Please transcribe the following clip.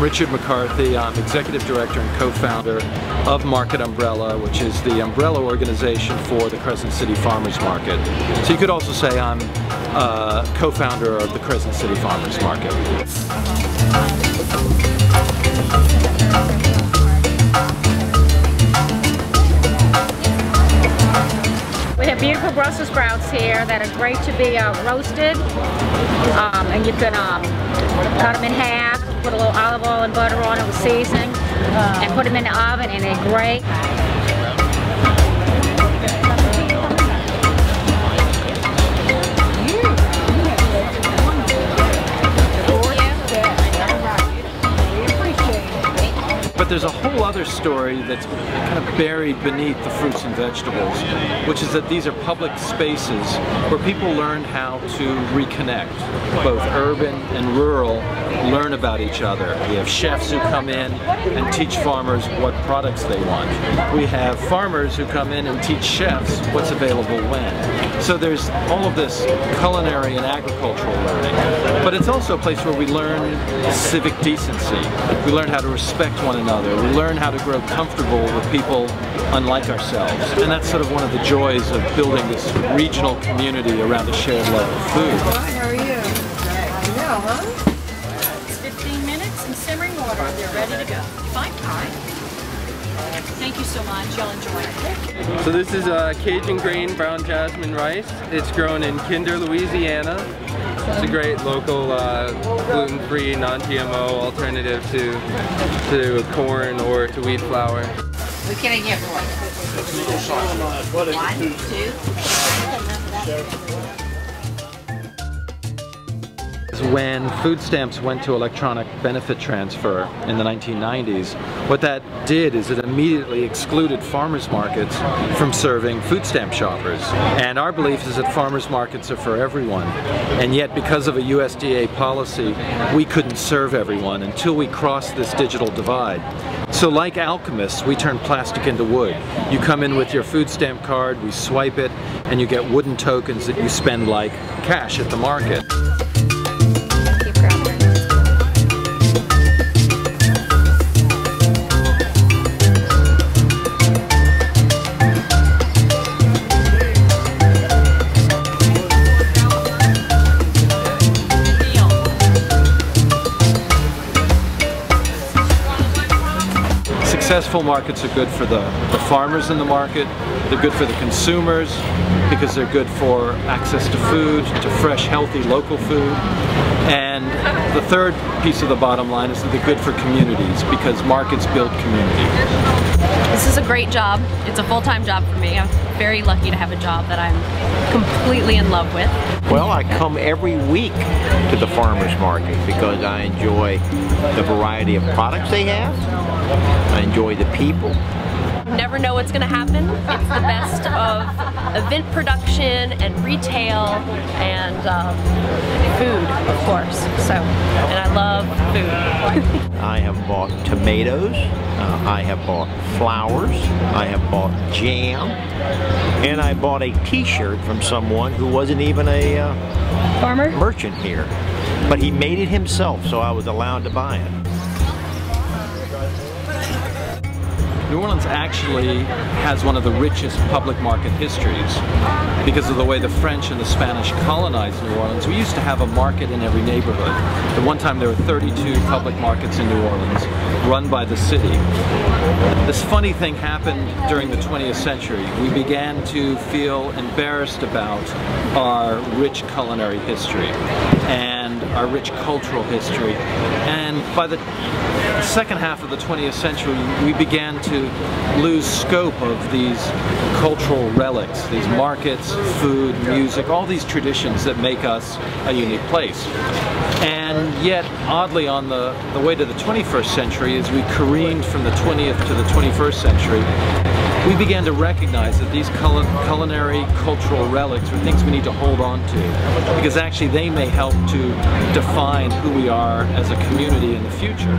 I'm Richard McCarthy. I'm Executive Director and Co-Founder of Market Umbrella, which is the umbrella organization for the Crescent City Farmers Market. So you could also say I'm co-founder of the Crescent City Farmers Market. We have beautiful Brussels sprouts here that are great to be roasted, and you can cut them in half, put a little olive oil and butter on it with seasoning, and put them in the oven, and they're great. But there's a whole other story that's kind of buried beneath the fruits and vegetables, which is that these are public spaces where people learn how to reconnect. Both urban and rural learn about each other. We have chefs who come in and teach farmers what products they want. We have farmers who come in and teach chefs what's available when. So there's all of this culinary and agricultural learning. But it's also a place where we learn civic decency. We learn how to respect one another. We learn how to grow comfortable with people unlike ourselves. And that's sort of one of the joys of building this regional community around a shared love of food. Hi, how are you? Yeah, huh? It's 15 minutes in simmering water. They're ready to go. Fine pie. Thank you so much. Y'all enjoy it. So this is Cajun grain brown jasmine rice. It's grown in Kinder, Louisiana. It's a great local gluten-free, non-GMO alternative to corn or to wheat flour. What can I get for it? 1, 2. When food stamps went to electronic benefit transfer in the 1990s, what that did is it immediately excluded farmers markets from serving food stamp shoppers. And our belief is that farmers markets are for everyone. And yet, because of a USDA policy, we couldn't serve everyone until we crossed this digital divide. So like alchemists, we turn plastic into wood. You come in with your food stamp card, we swipe it, and you get wooden tokens that you spend like cash at the market. Successful markets are good for the farmers in the market, they're good for the consumers because they're good for access to food, to fresh, healthy, local food. And the third piece of the bottom line is that they're good for communities because markets build community. This is a great job. It's a full-time job for me. I'm very lucky to have a job that I'm completely in love with. Well, I come every week to the farmers market because I enjoy the variety of products they have. I enjoy the people. You never know what's going to happen. It's the best of event production and retail and food, of course. So, and I love food. I have bought tomatoes, I have bought flowers, I have bought jam, and I bought a t-shirt from someone who wasn't even a farmer merchant here. But he made it himself, so I was allowed to buy it. New Orleans actually has one of the richest public market histories because of the way the French and the Spanish colonized New Orleans. We used to have a market in every neighborhood. At one time there were 32 public markets in New Orleans run by the city. This funny thing happened during the 20th century. We began to feel embarrassed about our rich culinary history and our rich cultural history. And by the second half of the 20th century, we began to lose scope of these cultural relics, these markets, food, music, all these traditions that make us a unique place. And yet, oddly, on the way to the 21st century, as we careened from the 20th to the 21st century, we began to recognize that these culinary cultural relics are things we need to hold on to, because actually they may help to define who we are as a community in the future.